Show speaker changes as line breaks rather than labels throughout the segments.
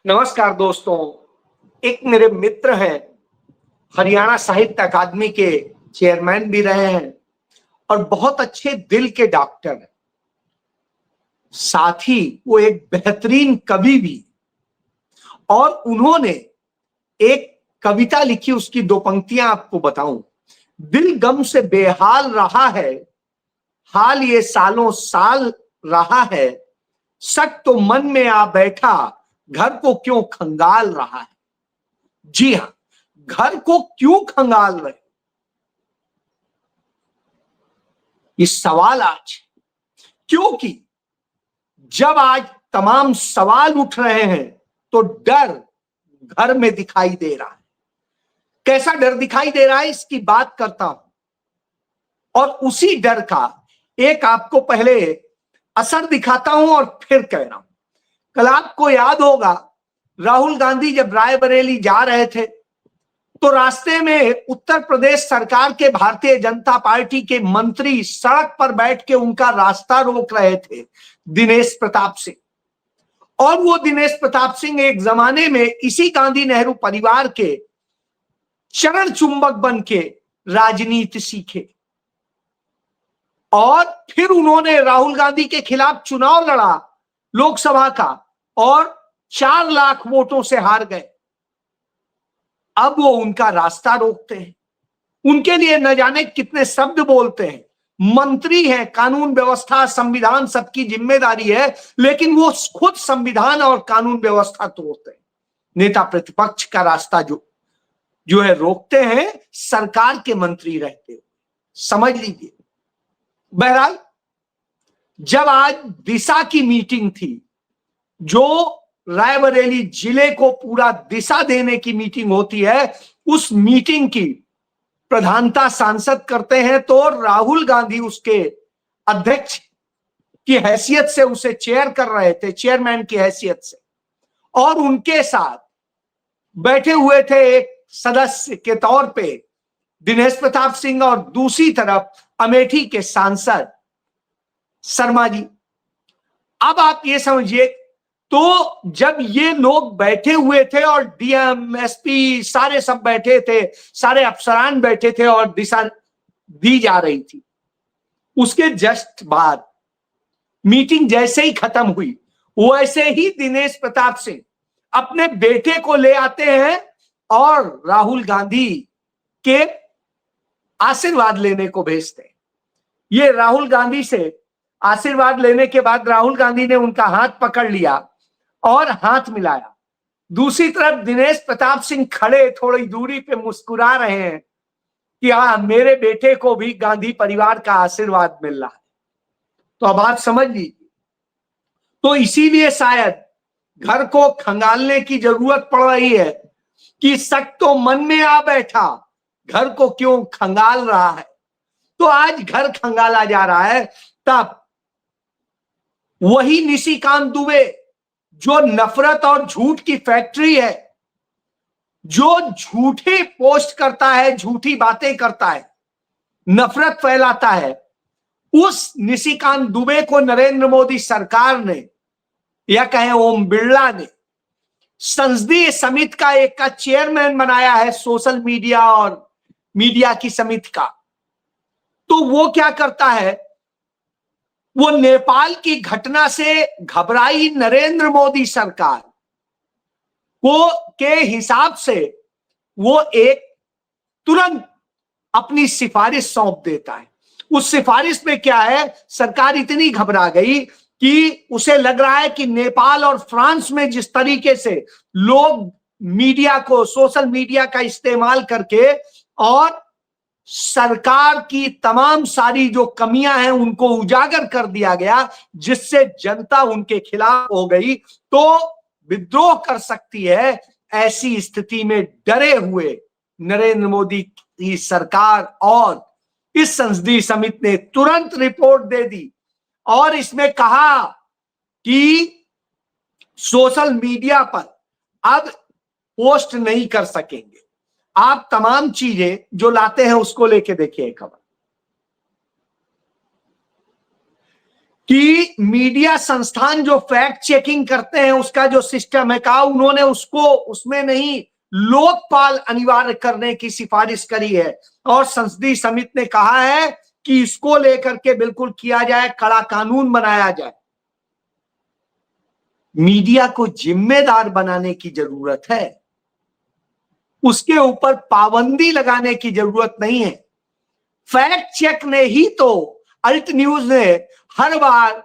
नमस्कार दोस्तों। एक मेरे मित्र हैं, हरियाणा साहित्य अकादमी के चेयरमैन भी रहे हैं और बहुत अच्छे दिल के डॉक्टर हैं। साथ ही वो एक बेहतरीन कवि भी। और उन्होंने एक कविता लिखी, उसकी दो पंक्तियां आपको बताऊं। दिल गम से बेहाल रहा है, हाल ये सालों साल रहा है। शक तो मन में आ बैठा, घर को क्यों खंगाल रहा है। जी हां, घर को क्यों खंगाल रहे, ये सवाल आज। क्योंकि जब आज तमाम सवाल उठ रहे हैं तो डर घर में दिखाई दे रहा है। कैसा डर दिखाई दे रहा है, इसकी बात करता हूं और उसी डर का एक आपको पहले असर दिखाता हूं और फिर कह रहा हूं। कल आपको याद होगा, राहुल गांधी जब रायबरेली जा रहे थे तो रास्ते में उत्तर प्रदेश सरकार के भारतीय जनता पार्टी के मंत्री सड़क पर बैठ के उनका रास्ता रोक रहे थे, दिनेश प्रताप सिंह। और वो दिनेश प्रताप सिंह एक जमाने में इसी गांधी नेहरू परिवार के चरण चुंबक बन के राजनीति सीखे और फिर उन्होंने राहुल गांधी के खिलाफ चुनाव लड़ा लोकसभा का और 4 लाख वोटों से हार गए। अब वो उनका रास्ता रोकते हैं, उनके लिए न जाने कितने शब्द बोलते हैं। मंत्री हैं, कानून व्यवस्था संविधान सबकी जिम्मेदारी है, लेकिन वो खुद संविधान और कानून व्यवस्था तोड़ते हैं। नेता प्रतिपक्ष का रास्ता जो है रोकते हैं, सरकार के मंत्री रहते हो, समझ लीजिए। बहरहाल, जब आज दिशा की मीटिंग थी, जो रायबरेली जिले को पूरा दिशा देने की मीटिंग होती है, उस मीटिंग की प्रधानता सांसद करते हैं, तो राहुल गांधी उसके अध्यक्ष की हैसियत से उसे चेयर कर रहे थे, चेयरमैन की हैसियत से। और उनके साथ बैठे हुए थे एक सदस्य के तौर पे दिनेश प्रताप सिंह और दूसरी तरफ अमेठी के सांसद शर्मा जी। अब आप ये समझिए, तो जब ये लोग बैठे हुए थे और डीएम एसपी सारे सब बैठे थे, सारे अफसरान बैठे थे और दिशा दी जा रही थी, उसके जस्ट बाद मीटिंग जैसे ही खत्म हुई, वैसे ही दिनेश प्रताप सिंह अपने बेटे को ले आते हैं और राहुल गांधी के आशीर्वाद लेने को भेजते हैं। ये राहुल गांधी से आशीर्वाद लेने के बाद राहुल गांधी ने उनका हाथ पकड़ लिया और हाथ मिलाया। दूसरी तरफ दिनेश प्रताप सिंह खड़े थोड़ी दूरी पे मुस्कुरा रहे हैं कि हाँ, मेरे बेटे को भी गांधी परिवार का आशीर्वाद मिल रहा है। तो अब आप समझ लीजिए, तो इसीलिए शायद घर को खंगालने की जरूरत पड़ रही है कि शक तो मन में आ बैठा, घर को क्यों खंगाल रहा है। तो आज घर खंगाला जा रहा है। तब वही निशिकांत दुबे, जो नफरत और झूठ की फैक्ट्री है, जो झूठे पोस्ट करता है, झूठी बातें करता है, नफरत फैलाता है, उस निशिकांत दुबे को नरेंद्र मोदी सरकार ने या कहें ओम बिरला ने संसदीय समिति का एक का चेयरमैन बनाया है, सोशल मीडिया और मीडिया की समिति का। तो वो क्या करता है, वो नेपाल की घटना से घबराई नरेंद्र मोदी सरकार को के हिसाब से वो एक तुरंत अपनी सिफारिश सौंप देता है। उस सिफारिश में क्या है, सरकार इतनी घबरा गई कि उसे लग रहा है कि नेपाल और फ्रांस में जिस तरीके से लोग मीडिया को, सोशल मीडिया का इस्तेमाल करके और सरकार की तमाम सारी जो कमियां हैं उनको उजागर कर दिया गया, जिससे जनता उनके खिलाफ हो गई, तो विद्रोह कर सकती है। ऐसी स्थिति में डरे हुए नरेंद्र मोदी की सरकार और इस संसदीय समिति ने तुरंत रिपोर्ट दे दी और इसमें कहा कि सोशल मीडिया पर अब पोस्ट नहीं कर सकेंगे। आप तमाम चीजें जो लाते हैं उसको लेके देखिए खबर। कि मीडिया संस्थान जो फैक्ट चेकिंग करते हैं उसका जो सिस्टम है, कहा उन्होंने उसको उसमें नहीं लोकपाल अनिवार्य करने की सिफारिश करी है। और संसदीय समिति ने कहा है कि इसको लेकर के बिल्कुल किया जाए, कड़ा कानून बनाया जाए। मीडिया को जिम्मेदार बनाने की जरूरत है, उसके ऊपर पाबंदी लगाने की जरूरत नहीं है। फैक्ट चेक ने ही तो, अल्ट न्यूज ने हर बार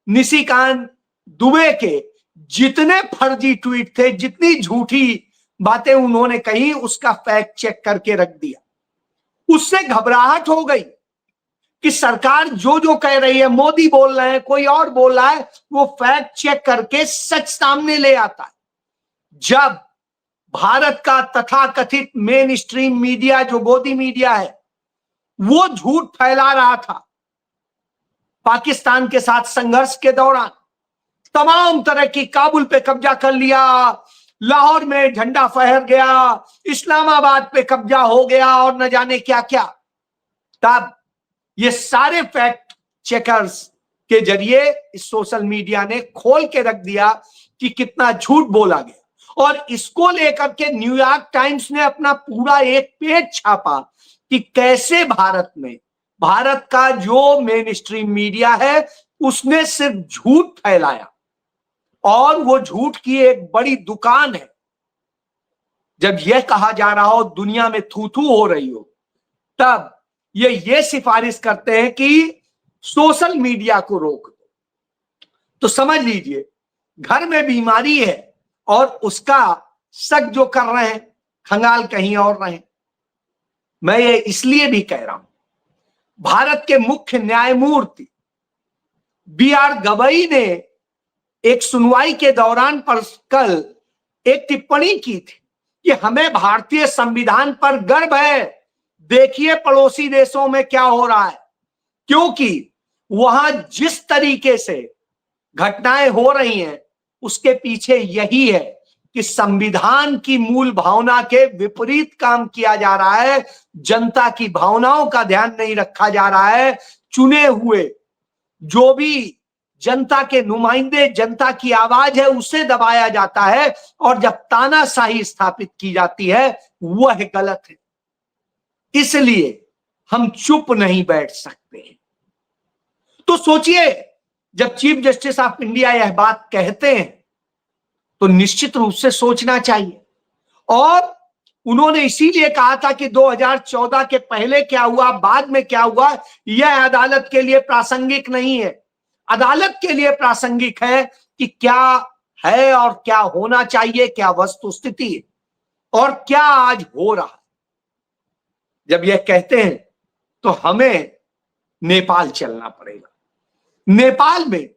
निशिकांत दुबे के जितने फर्जी ट्वीट थे, जितनी झूठी बातें उन्होंने कही, उसका फैक्ट चेक करके रख दिया। उससे घबराहट हो गई कि सरकार जो जो कह रही है, मोदी बोल रहे हैं, कोई और बोल रहा है, वो फैक्ट चेक करके सच सामने ले आता है। जब भारत का तथाकथित मेन स्ट्रीम मीडिया जो गोदी मीडिया है, वो झूठ फैला रहा था पाकिस्तान के साथ संघर्ष के दौरान, तमाम तरह की, काबुल पे कब्जा कर लिया, लाहौर में झंडा फहर गया, इस्लामाबाद पे कब्जा हो गया और न जाने क्या क्या, तब ये सारे फैक्ट चेकर्स के जरिए इस सोशल मीडिया ने खोल के रख दिया कि कितना झूठ बोला गया। और इसको लेकर के न्यूयॉर्क टाइम्स ने अपना पूरा एक पेज छापा कि कैसे भारत में, भारत का जो मेन स्ट्रीम मीडिया है उसने सिर्फ झूठ फैलाया, और वो झूठ की एक बड़ी दुकान है। जब यह कहा जा रहा हो दुनिया में थू थू हो रही हो, तब ये सिफारिश करते हैं कि सोशल मीडिया को रोक दो। तो समझ लीजिए घर में बीमारी है और उसका शक जो कर रहे हैं, खंगाल कहीं और रहे। मैं ये इसलिए भी कह रहा हूं, भारत के मुख्य न्यायमूर्ति BR गवई ने एक सुनवाई के दौरान पर कल एक टिप्पणी की थी कि हमें भारतीय संविधान पर गर्व है, देखिए पड़ोसी देशों में क्या हो रहा है। क्योंकि वहां जिस तरीके से घटनाएं हो रही हैं उसके पीछे यही है कि संविधान की मूल भावना के विपरीत काम किया जा रहा है, जनता की भावनाओं का ध्यान नहीं रखा जा रहा है, चुने हुए जो भी जनता के नुमाइंदे, जनता की आवाज है, उसे दबाया जाता है, और जब तानाशाही स्थापित की जाती है वह गलत है। इसलिए हम चुप नहीं बैठ सकते। तो सोचिए, जब चीफ जस्टिस ऑफ इंडिया यह बात कहते हैं तो निश्चित रूप से सोचना चाहिए। और उन्होंने इसीलिए कहा था कि 2014 के पहले क्या हुआ, बाद में क्या हुआ, यह अदालत के लिए प्रासंगिक नहीं है। अदालत के लिए प्रासंगिक है कि क्या है और क्या होना चाहिए, क्या वस्तुस्थिति है और क्या आज हो रहा है। जब यह कहते हैं तो हमें नेपाल चलना पड़ेगा। नेपाल में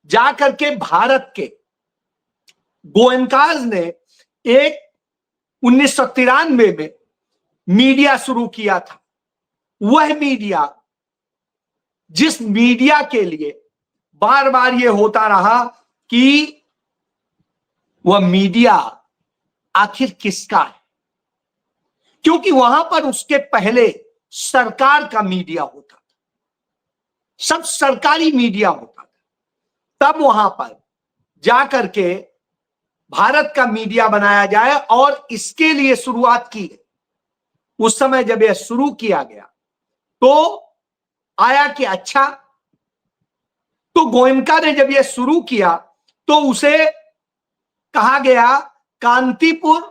जाकर के भारत के गोयनकाज ने एक 1993 में मीडिया शुरू किया था। वह मीडिया जिस मीडिया के लिए बार बार यह होता रहा कि वह मीडिया आखिर किसका है, क्योंकि वहां पर उसके पहले सरकार का मीडिया होता था, सब सरकारी मीडिया होता था। तब वहां पर जाकर के भारत का मीडिया बनाया जाए और इसके लिए शुरुआत की गई। उस समय जब यह शुरू किया गया तो आया कि अच्छा, तो गोयनका ने जब यह शुरू किया तो उसे कहा गया कांतिपुर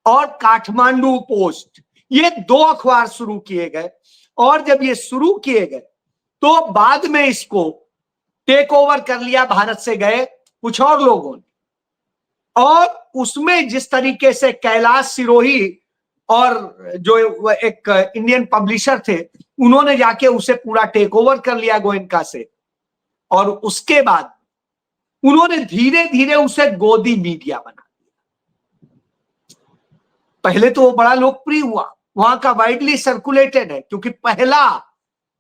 और काठमांडू पोस्ट, ये दो अखबार शुरू किए गए। और जब ये शुरू किए गए तो बाद में इसको टेक ओवर कर लिया भारत से गए कुछ और लोगों ने, और उसमें जिस तरीके से कैलाश सिरोही और जो एक इंडियन पब्लिशर थे उन्होंने जाके उसे पूरा टेक ओवर कर लिया गोयनका से, और उसके बाद उन्होंने धीरे धीरे उसे गोदी मीडिया बना दिया। पहले तो वो बड़ा लोकप्रिय हुआ, वहां का वाइडली सर्कुलेटेड है, क्योंकि पहला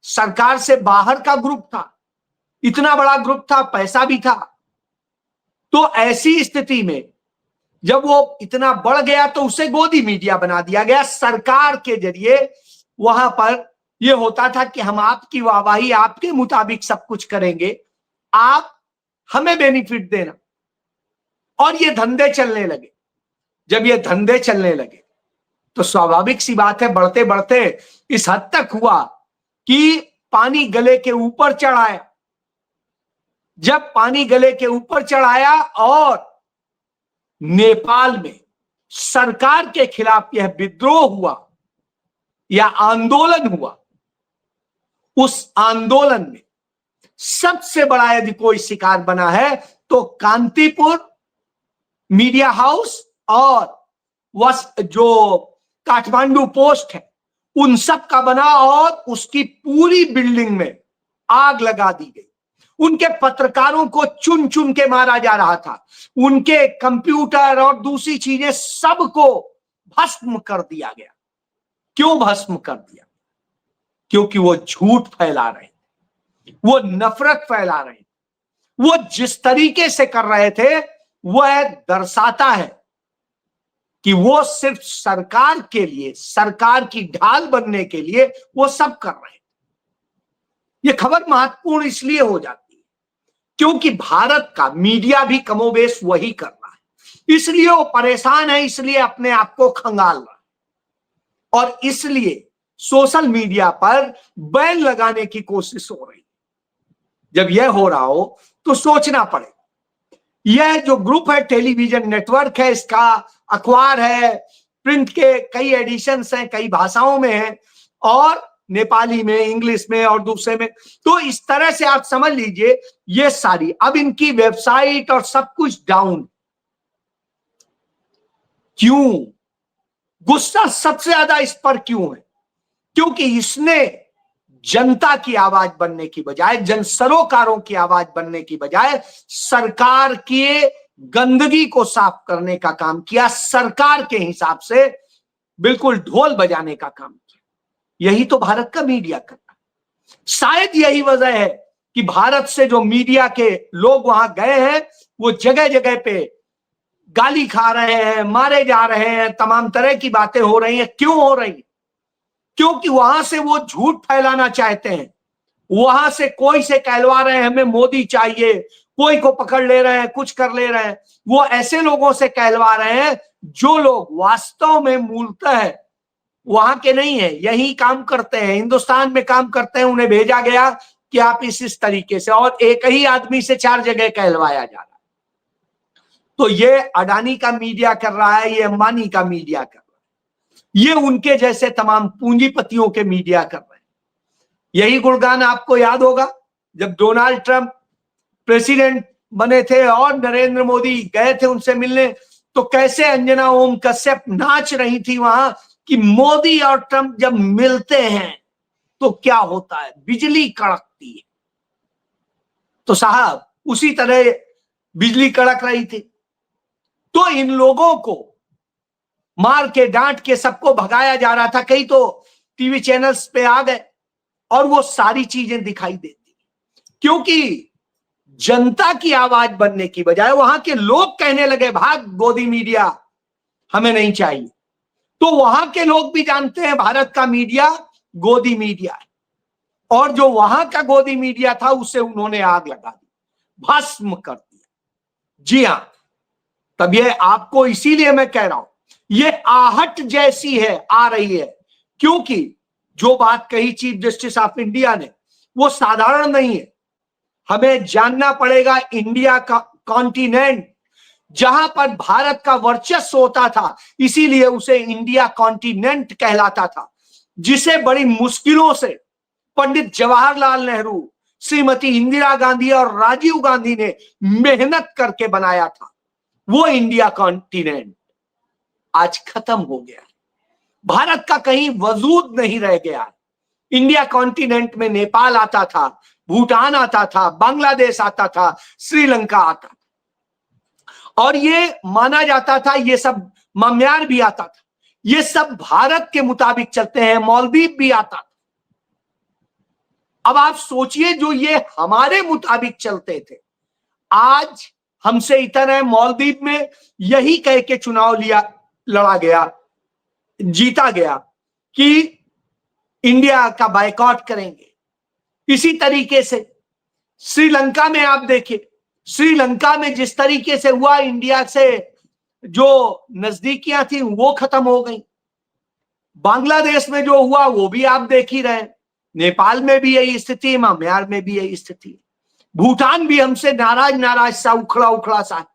सरकार से बाहर का ग्रुप था, इतना बड़ा ग्रुप था, पैसा भी था। तो ऐसी स्थिति में जब वो इतना बढ़ गया तो उसे गोदी मीडिया बना दिया गया। सरकार के जरिए वहां पर ये होता था कि हम आपकी वाहवाही, आपके मुताबिक सब कुछ करेंगे, आप हमें बेनिफिट देना। और ये धंधे चलने लगे। जब ये धंधे चलने लगे तो स्वाभाविक सी बात है, बढ़ते बढ़ते इस हद तक हुआ कि पानी गले के ऊपर चढ़ आया। जब पानी गले के ऊपर चढ़ आया और नेपाल में सरकार के खिलाफ यह विद्रोह हुआ या आंदोलन हुआ, उस आंदोलन में सबसे बड़ा यदि कोई शिकार बना है तो कांतिपुर मीडिया हाउस और जो काठमांडू पोस्ट है उन सब का बना, और उसकी पूरी बिल्डिंग में आग लगा दी गई। उनके पत्रकारों को चुन चुन के मारा जा रहा था, उनके कंप्यूटर और दूसरी चीजें सबको भस्म कर दिया गया। क्यों भस्म कर दिया? क्योंकि वो झूठ फैला रहे थे, वो नफरत फैला रहे थे। वो जिस तरीके से कर रहे थे वह दर्शाता है कि वो सिर्फ सरकार के लिए, सरकार की ढाल बनने के लिए वो सब कर रहे हैं। ये खबर महत्वपूर्ण इसलिए हो जाती है क्योंकि भारत का मीडिया भी कमोबेश वही कर रहा है, इसलिए वो परेशान है, इसलिए अपने आप को खंगाल रहा है, और इसलिए सोशल मीडिया पर बैन लगाने की कोशिश हो रही है। जब यह हो रहा हो तो सोचना पड़ेगा। यह जो ग्रुप है टेलीविजन नेटवर्क है, इसका अखबार है, प्रिंट के कई एडिशंस हैं, कई भाषाओं में है, और नेपाली में, इंग्लिश में और दूसरे में। तो इस तरह से आप समझ लीजिए ये सारी, अब इनकी वेबसाइट और सब कुछ डाउन। क्यों गुस्सा सबसे ज्यादा इस पर क्यों है? क्योंकि इसने जनता की आवाज बनने की बजाय, जन सरोकारों की आवाज बनने की बजाय सरकार के गंदगी को साफ करने का काम किया, सरकार के हिसाब से बिल्कुल ढोल बजाने का काम किया। यही तो भारत का मीडिया कर रहा है। शायद यही वजह है कि भारत से जो मीडिया के लोग वहां गए हैं वो जगह जगह पे गाली खा रहे हैं, मारे जा रहे हैं, तमाम तरह की बातें हो रही हैं। क्यों हो रही? क्योंकि वहां से वो झूठ फैलाना चाहते हैं। वहां से कोई से कहलवा रहे हैं हमें मोदी चाहिए, कोई को पकड़ ले रहे हैं, कुछ कर ले रहे हैं। वो ऐसे लोगों से कहलवा रहे हैं जो लोग वास्तव में मूलतः वहां के नहीं है, यही काम करते हैं, हिंदुस्तान में काम करते हैं। उन्हें भेजा गया कि आप इस तरीके से, और एक ही आदमी से 4 जगह कहलवाया जा रहा है। तो ये अडानी का मीडिया कर रहा है, ये अंबानी का मीडिया कर रहा है, ये उनके जैसे तमाम पूंजीपतियों के मीडिया कर रहे हैं। यही गुणगान आपको याद होगा जब डोनाल्ड ट्रंप प्रेसिडेंट बने थे और नरेंद्र मोदी गए थे उनसे मिलने, तो कैसे अंजना ओम कश्यप नाच रही थी वहां कि मोदी और ट्रंप जब मिलते हैं तो क्या होता है, बिजली कड़कती है। तो साहब उसी तरह बिजली कड़क रही थी। तो इन लोगों को मार के डांट के सबको भगाया जा रहा था। कई तो टीवी चैनल्स पे आ गए और वो सारी चीजें दिखाई देती, क्योंकि जनता की आवाज बनने की बजाय वहां के लोग कहने लगे भाग गोदी मीडिया हमें नहीं चाहिए। तो वहां के लोग भी जानते हैं भारत का मीडिया गोदी मीडिया है, और जो वहां का गोदी मीडिया था उसे उन्होंने आग लगा दी, भस्म कर दिया। जी हां, तब ये आपको इसीलिए मैं कह रहा हूं ये आहट जैसी है, आ रही है, क्योंकि जो बात कही चीफ जस्टिस ऑफ इंडिया ने वो साधारण नहीं है। हमें जानना पड़ेगा इंडिया का कॉन्टिनेंट जहां पर भारत का वर्चस्व होता था, इसीलिए उसे इंडिया कॉन्टिनेंट कहलाता था, जिसे बड़ी मुश्किलों से पंडित जवाहरलाल नेहरू, श्रीमती इंदिरा गांधी और राजीव गांधी ने मेहनत करके बनाया था। वो इंडिया कॉन्टिनेंट आज खत्म हो गया। भारत का कहीं वजूद नहीं रह गया। इंडिया कॉन्टिनेंट में नेपाल आता था, भूटान आता था, बांग्लादेश आता था, श्रीलंका आता था, और ये माना जाता था, ये सब म्यांमार भी आता था, ये सब भारत के मुताबिक चलते हैं, मालदीव भी आता था। अब आप सोचिए जो ये हमारे मुताबिक चलते थे, आज हमसे इतना है, मालदीव में यही कह के चुनाव लड़ा गया, जीता गया कि इंडिया का बायकॉट करेंगे। इसी तरीके से श्रीलंका में आप देखिए, श्रीलंका में जिस तरीके से हुआ, इंडिया से जो नजदीकियां थी वो खत्म हो गई। बांग्लादेश में जो हुआ वो भी आप देख ही रहे हैं। नेपाल में भी यही स्थिति है, म्यांमार में भी यही स्थिति है। भूटान भी हमसे नाराज सा, उखड़ा उखड़ा सा है।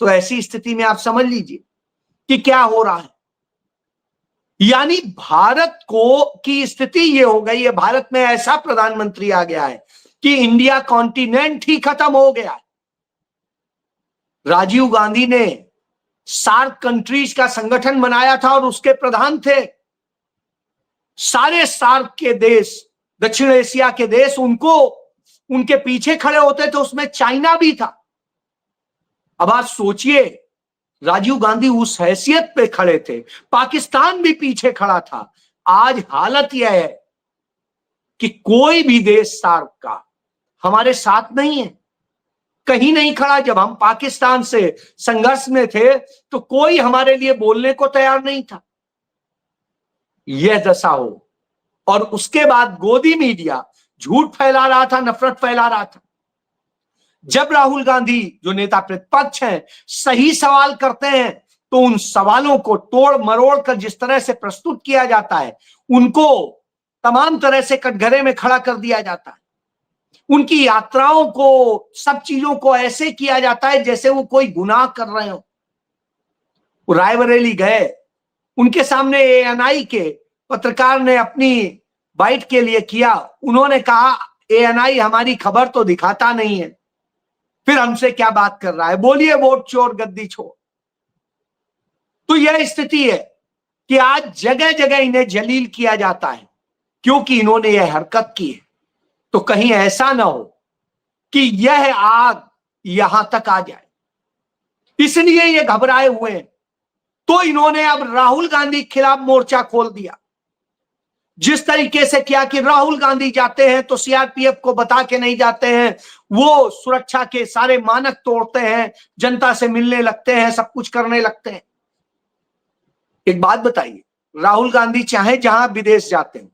तो ऐसी स्थिति में आप समझ लीजिए कि क्या हो रहा है। यानी भारत को की स्थिति ये हो गई है, भारत में ऐसा प्रधानमंत्री आ गया है कि इंडिया कॉन्टिनेंट ही खत्म हो गया है। राजीव गांधी ने सार्क कंट्रीज का संगठन बनाया था और उसके प्रधान थे। सारे सार्क के देश, दक्षिण एशिया के देश उनके पीछे खड़े होते थे, उसमें चाइना भी था। अब आप सोचिए, राजीव गांधी उस हैसियत पे खड़े थे, पाकिस्तान भी पीछे खड़ा था। आज हालत यह है कि कोई भी देश सार्क का हमारे साथ नहीं है, कहीं नहीं खड़ा। जब हम पाकिस्तान से संघर्ष में थे तो कोई हमारे लिए बोलने को तैयार नहीं था। यह दशा हो, और उसके बाद गोदी मीडिया झूठ फैला रहा था, नफरत फैला रहा था। जब राहुल गांधी जो नेता प्रतिपक्ष हैं सही सवाल करते हैं तो उन सवालों को तोड़ मरोड़ कर जिस तरह से प्रस्तुत किया जाता है, उनको तमाम तरह से कटघरे में खड़ा कर दिया जाता है। उनकी यात्राओं को, सब चीजों को ऐसे किया जाता है जैसे वो कोई गुनाह कर रहे हो। रायबरेली गए, उनके सामने एएनआई के पत्रकार ने अपनी बाइट के लिए किया, उन्होंने कहा एएनआई हमारी खबर तो दिखाता नहीं है, फिर हमसे क्या बात कर रहा है, बोलिए वोट चोर गद्दी छोड़। तो यह स्थिति है कि आज जगह जगह इन्हें जलील किया जाता है क्योंकि इन्होंने यह हरकत की है। तो कहीं ऐसा ना हो कि यह आग यहां तक आ जाए, इसलिए ये घबराए हुए हैं। तो इन्होंने अब राहुल गांधी के खिलाफ मोर्चा खोल दिया। जिस तरीके से किया कि राहुल गांधी जाते हैं तो सीआरपीएफ को बता के नहीं जाते हैं, वो सुरक्षा के सारे मानक तोड़ते हैं, जनता से मिलने लगते हैं, सब कुछ करने लगते हैं। एक बात बताइए, राहुल गांधी चाहे जहां विदेश जाते हैं,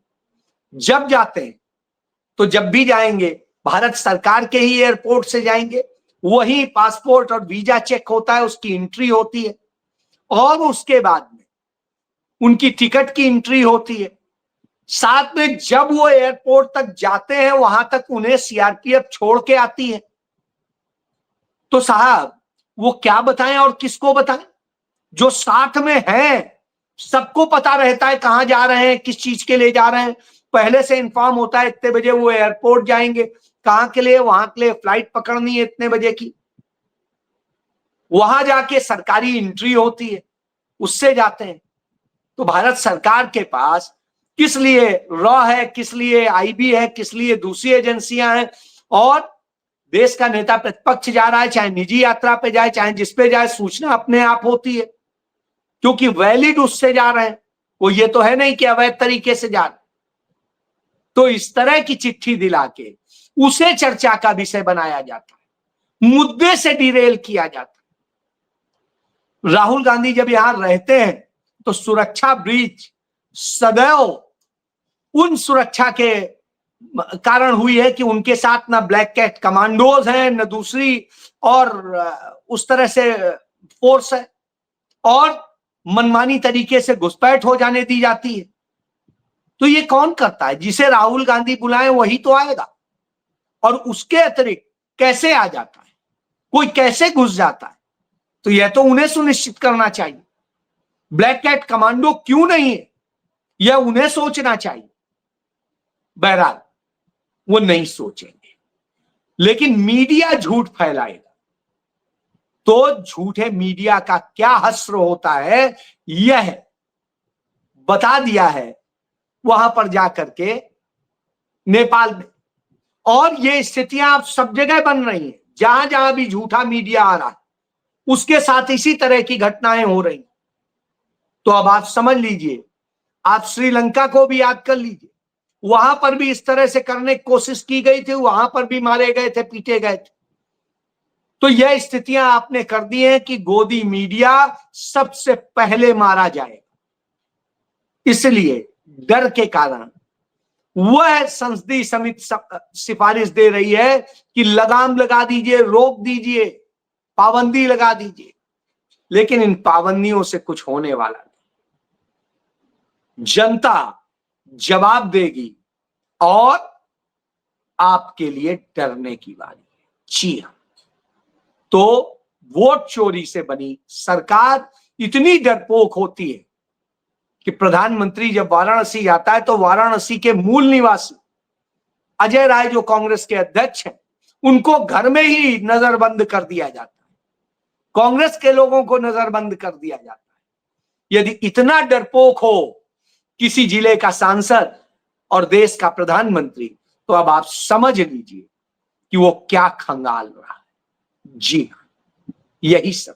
जब जाते हैं तो जब भी जाएंगे भारत सरकार के ही एयरपोर्ट से जाएंगे, वही पासपोर्ट और वीजा चेक होता है, उसकी एंट्री होती है और उसके बाद में उनकी टिकट की एंट्री होती है। साथ में जब वो एयरपोर्ट तक जाते हैं वहां तक उन्हें सीआरपीएफ छोड़ के आती है। तो साहब वो क्या बताएं और किसको बताएं? जो साथ में है सबको पता रहता है कहां जा रहे हैं, किस चीज के लिए जा रहे हैं, पहले से इन्फॉर्म होता है इतने बजे वो एयरपोर्ट जाएंगे, कहां के लिए, वहां के लिए फ्लाइट पकड़नी है इतने बजे की, वहां जाके सरकारी एंट्री होती है, उससे जाते हैं। तो भारत सरकार के पास किस लिए रॉ है, किस लिए आईबी है, किस लिए दूसरी एजेंसियां हैं, और देश का नेता प्रतिपक्ष जा रहा है, चाहे निजी यात्रा पे जाए, चाहे जिस पे जाए, सूचना अपने आप होती है क्योंकि वैलिड उससे जा रहे हैं। वो ये तो है नहीं कि अवैध तरीके से जा रहे। तो इस तरह की चिट्ठी दिला के उसे चर्चा का विषय बनाया जाता है, मुद्दे से डिरेल किया जाता है। राहुल गांधी जब यहां रहते हैं तो सुरक्षा ब्रीच सदैव उन सुरक्षा के कारण हुई है कि उनके साथ ना ब्लैक कैट कमांडोज हैं, न दूसरी और उस तरह से फोर्स है, और मनमानी तरीके से घुसपैठ हो जाने दी जाती है। तो ये कौन करता है? जिसे राहुल गांधी बुलाए वही तो आएगा, और उसके अतिरिक्त कैसे आ जाता है, कोई कैसे घुस जाता है, तो यह तो उन्हें सुनिश्चित करना चाहिए। ब्लैक कैट कमांडो क्यों नहीं है यह उन्हें सोचना चाहिए। बहरहाल वो नहीं सोचेंगे, लेकिन मीडिया झूठ फैलाएगा। तो झूठे मीडिया का क्या हश्र होता है यह बता दिया है वहां पर जाकर के नेपाल में। और ये स्थितियां अब सब जगह बन रही हैं, जहां जहां भी झूठा मीडिया आ रहा है उसके साथ इसी तरह की घटनाएं हो रही। तो अब आप समझ लीजिए, आप श्रीलंका को भी याद कर लीजिए, वहां पर भी इस तरह से करने की कोशिश की गई थी, वहां पर भी मारे गए थे, पीटे गए थे। तो यह स्थितियां आपने कर दी हैं कि गोदी मीडिया सबसे पहले मारा जाएगा, इसलिए डर के कारण वह संसदीय समिति सिफारिश दे रही है कि लगाम लगा दीजिए, रोक दीजिए, पाबंदी लगा दीजिए, लेकिन इन पाबंदियों से कुछ होने वाला नहीं। जनता जवाब देगी और आपके लिए डरने की बारी है। जी हां, तो वोट चोरी से बनी सरकार इतनी डरपोक होती है कि प्रधानमंत्री जब वाराणसी आता है तो वाराणसी के मूल निवासी अजय राय, जो कांग्रेस के अध्यक्ष हैं, उनको घर में ही नजरबंद कर दिया जाता है, कांग्रेस के लोगों को नजरबंद कर दिया जाता है। यदि इतना डरपोक हो किसी जिले का सांसद और देश का प्रधानमंत्री, तो अब आप समझ लीजिए कि वो क्या खंगाल रहा है। जी हां, यही सब।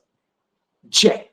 जय